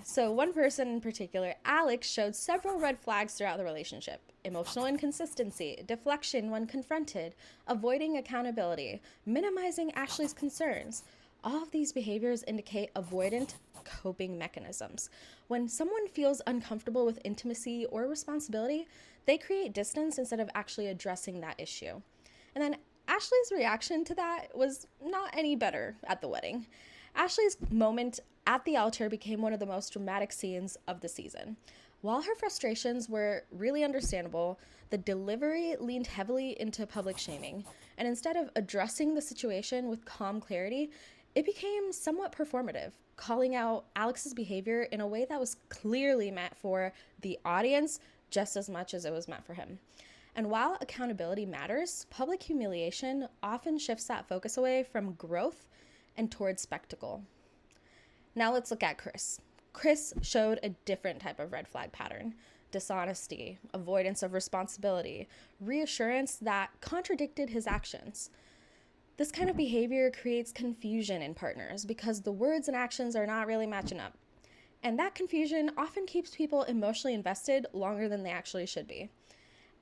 So, one person in particular, Alex, showed several red flags throughout the relationship: emotional inconsistency, deflection when confronted, avoiding accountability, minimizing Ashley's concerns. All of these behaviors indicate avoidant coping mechanisms. When someone feels uncomfortable with intimacy or responsibility, they create distance instead of actually addressing that issue. And then Ashley's reaction to that was not any better at the wedding. Ashley's moment at the altar became one of the most dramatic scenes of the season. While her frustrations were really understandable, the delivery leaned heavily into public shaming, and instead of addressing the situation with calm clarity, it became somewhat performative, calling out Alex's behavior in a way that was clearly meant for the audience just as much as it was meant for him. And while accountability matters, public humiliation often shifts that focus away from growth and towards spectacle. Now let's look at Chris. Chris showed a different type of red flag pattern: dishonesty, avoidance of responsibility, reassurance that contradicted his actions. This kind of behavior creates confusion in partners because the words and actions are not really matching up. And that confusion often keeps people emotionally invested longer than they actually should be.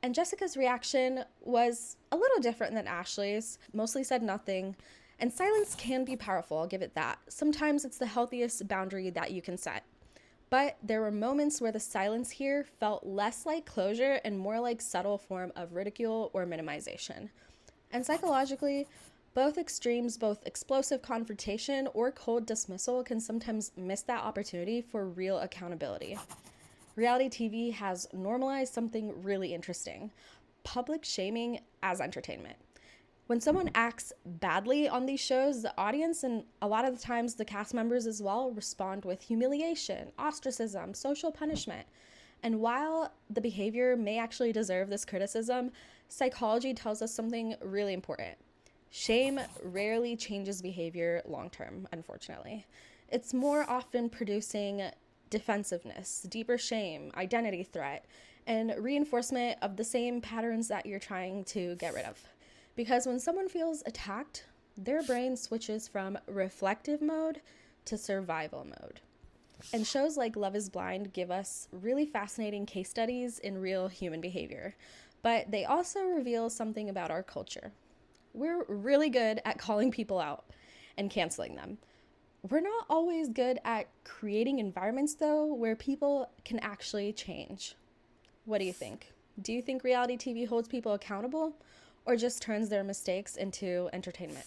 And Jessica's reaction was a little different than Ashley's, mostly said nothing. And silence can be powerful, I'll give it that. Sometimes it's the healthiest boundary that you can set. But there were moments where the silence here felt less like closure and more like subtle form of ridicule or minimization. And psychologically, both extremes, both explosive confrontation or cold dismissal, can sometimes miss that opportunity for real accountability. Reality TV has normalized something really interesting: public shaming as entertainment. When someone acts badly on these shows, the audience, and a lot of the times the cast members as well, respond with humiliation, ostracism, social punishment. And while the behavior may actually deserve this criticism, psychology tells us something really important. Shame rarely changes behavior long term, unfortunately. It's more often producing defensiveness, deeper shame, identity threat, and reinforcement of the same patterns that you're trying to get rid of. Because when someone feels attacked, their brain switches from reflective mode to survival mode. And shows like Love is Blind give us really fascinating case studies in real human behavior, but they also reveal something about our culture. We're really good at calling people out and canceling them. We're not always good at creating environments, though, where people can actually change. What do you think? Do you think reality TV holds people accountable or just turns their mistakes into entertainment?